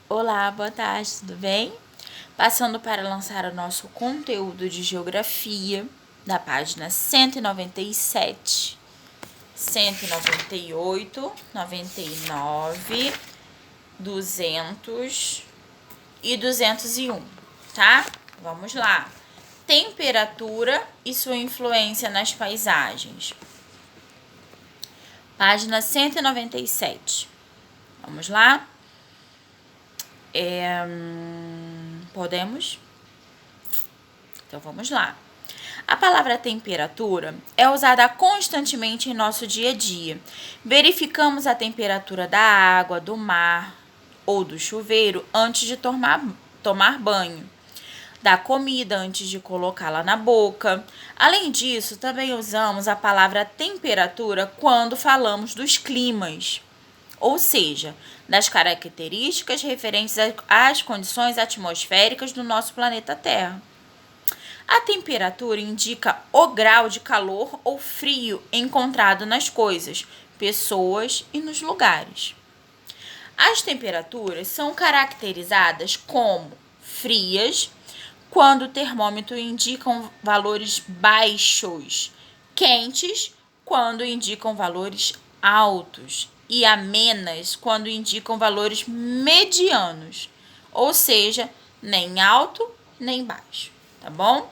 Olá, boa tarde, tudo bem? Passando para lançar o nosso conteúdo de geografia, da página 197, 198, 99, 200 e 201, tá? Vamos lá. Temperatura e sua influência nas paisagens. Página 197. Vamos lá? Podemos? Então, vamos lá. A palavra temperatura é usada constantemente em nosso dia a dia. Verificamos a temperatura da água, do mar ou do chuveiro antes de tomar banho, da comida antes de colocá-la na boca. Além disso, também usamos a palavra temperatura quando falamos dos climas, ou seja, das características referentes às condições atmosféricas do nosso planeta Terra. A temperatura indica o grau de calor ou frio encontrado nas coisas, pessoas e nos lugares. As temperaturas são caracterizadas como frias, quando o termômetro indica valores baixos, quentes, quando indicam valores altos, e amenas, quando indicam valores medianos, ou seja, nem alto nem baixo, tá bom?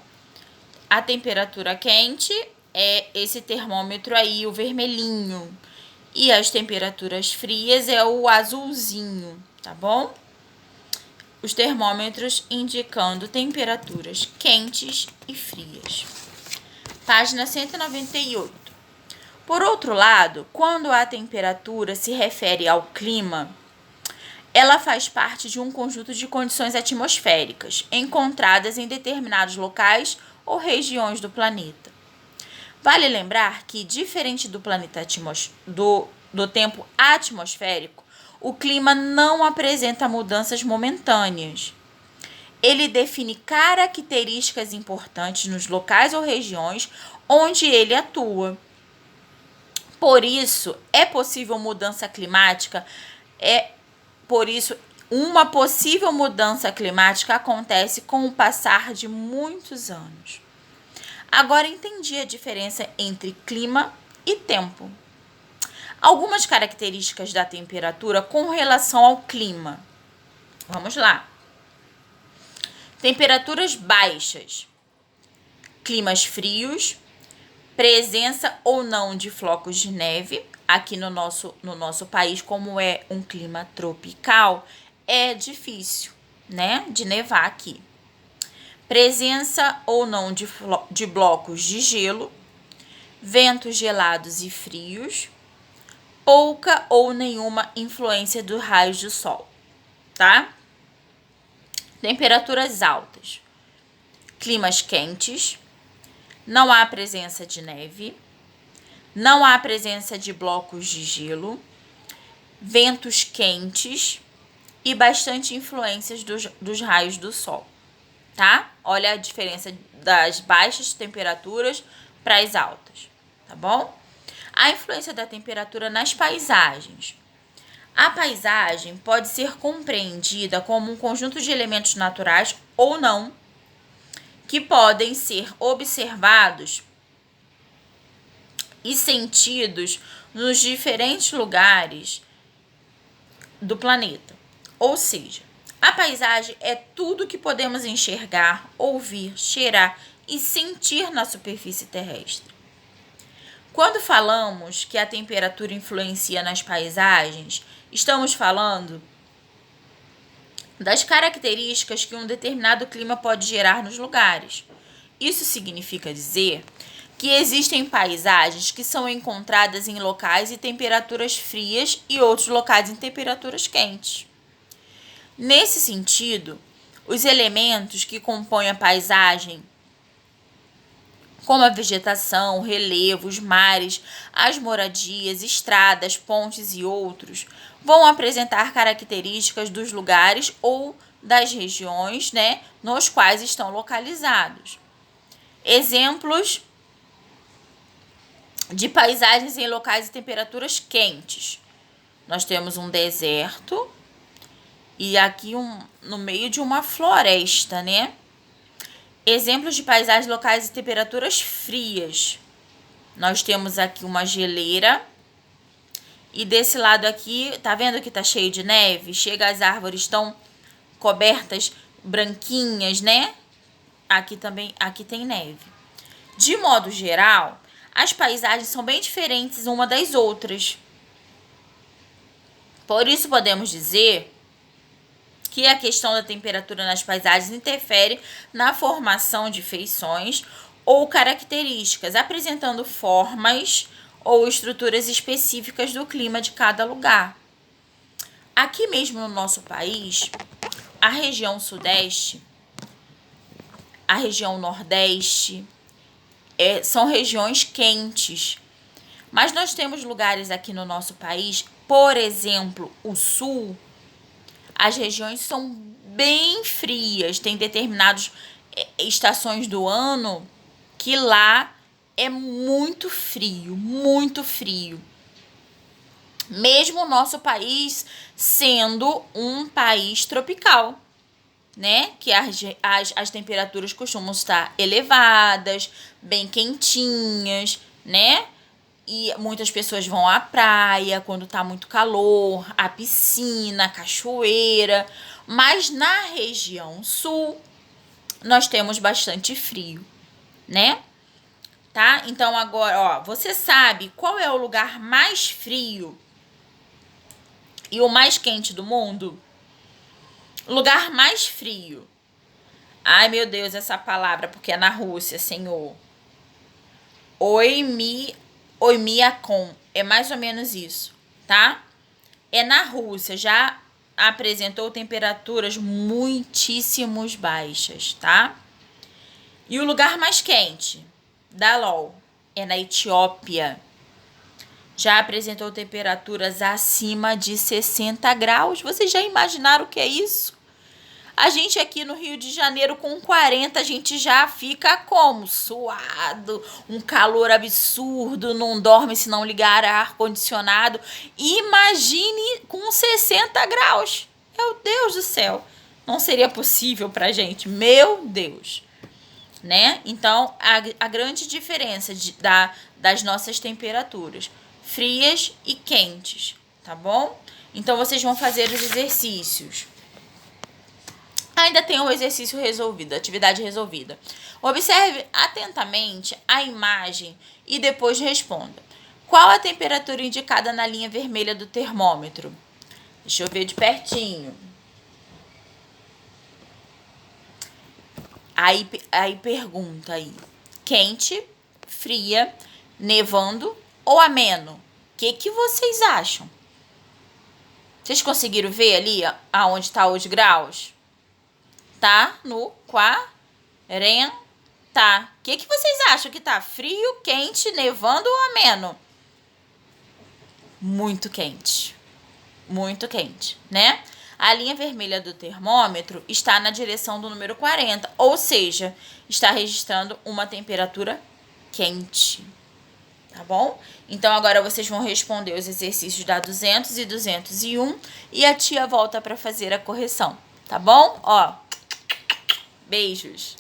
A temperatura quente é esse termômetro aí, o vermelhinho. E as temperaturas frias é o azulzinho, tá bom? Os termômetros indicando temperaturas quentes e frias. Página 198. Por outro lado, quando a temperatura se refere ao clima, ela faz parte de um conjunto de condições atmosféricas encontradas em determinados locais ou regiões do planeta. Vale lembrar que, diferente do planeta do tempo atmosférico, o clima não apresenta mudanças momentâneas. Ele define características importantes nos locais ou regiões onde ele atua. Por isso, uma possível mudança climática acontece com o passar de muitos anos. Agora entendi a diferença entre clima e tempo. Algumas características da temperatura com relação ao clima. Vamos lá. Temperaturas baixas, climas frios, presença ou não de flocos de neve. Aqui no nosso país, como é um clima tropical, é difícil, né, de nevar aqui. Presença ou não de blocos de gelo, ventos gelados e frios, pouca ou nenhuma influência dos raios do sol, tá? Temperaturas altas, climas quentes, não há presença de neve, não há presença de blocos de gelo, ventos quentes e bastante influências dos raios do sol, tá? Olha a diferença das baixas temperaturas para as altas, tá bom? A influência da temperatura nas paisagens. A paisagem pode ser compreendida como um conjunto de elementos naturais ou não, que podem ser observados e sentidos nos diferentes lugares do planeta. Ou seja, a paisagem é tudo que podemos enxergar, ouvir, cheirar e sentir na superfície terrestre. Quando falamos que a temperatura influencia nas paisagens, estamos falando das características que um determinado clima pode gerar nos lugares. Isso significa dizer que existem paisagens que são encontradas em locais em temperaturas frias e outros locais em temperaturas quentes. Nesse sentido, os elementos que compõem a paisagem, como a vegetação, o relevo, os mares, as moradias, estradas, pontes e outros, vão apresentar características dos lugares ou das regiões, né, nos quais estão localizados. Exemplos de paisagens em locais e temperaturas quentes. Nós temos um deserto E aqui no meio de uma floresta, né? Exemplos de paisagens locais e temperaturas frias. Nós temos aqui uma geleira. E desse lado aqui, tá vendo que tá cheio de neve? Chega, as árvores estão cobertas, branquinhas, né? Aqui também, aqui tem neve. De modo geral, as paisagens são bem diferentes uma das outras. Por isso podemos dizer que a questão da temperatura nas paisagens interfere na formação de feições ou características, apresentando formas ou estruturas específicas do clima de cada lugar. Aqui mesmo no nosso país, a região sudeste, a região nordeste, são regiões quentes. Mas nós temos lugares aqui no nosso país, por exemplo, o sul, as regiões são bem frias. Tem determinadas estações do ano que lá é muito frio, muito frio. Mesmo o nosso país sendo um país tropical, né? Que as temperaturas costumam estar elevadas, bem quentinhas, né? E muitas pessoas vão à praia quando tá muito calor, à piscina, à cachoeira. Mas na região sul, nós temos bastante frio, né? Tá? Então agora, ó, você sabe qual é o lugar mais frio e o mais quente do mundo? Lugar mais frio. Ai, meu Deus, essa palavra, porque é na Rússia, senhor. Oymyakon. É mais ou menos isso, tá? É na Rússia. Já apresentou temperaturas muitíssimos baixas, tá? E o lugar mais quente da LOL é na Etiópia. Já apresentou temperaturas acima de 60 graus. Vocês já imaginaram o que é isso? A gente aqui no Rio de Janeiro com 40, a gente já fica como? Suado, um calor absurdo, não dorme se não ligar ar-condicionado. Imagine com 60 graus. Meu Deus do céu. Não seria possível pra gente. Meu Deus. Né? Então, a grande diferença das nossas temperaturas. Frias e quentes, tá bom? Então, vocês vão fazer os exercícios. Ainda tem o exercício resolvido, atividade resolvida. Observe atentamente a imagem e depois responda. Qual a temperatura indicada na linha vermelha do termômetro? Deixa eu ver de pertinho. Aí pergunta aí. Quente, fria, nevando ou ameno? O que vocês acham? Vocês conseguiram ver ali aonde tá os graus? Tá no 40. O que vocês acham que tá? Frio, quente, nevando ou ameno? Muito quente. Muito quente, né? A linha vermelha do termômetro está na direção do número 40, ou seja, está registrando uma temperatura quente. Tá bom? Então, agora vocês vão responder os exercícios da 200 e 201 e a tia volta para fazer a correção. Tá bom? Ó, beijos!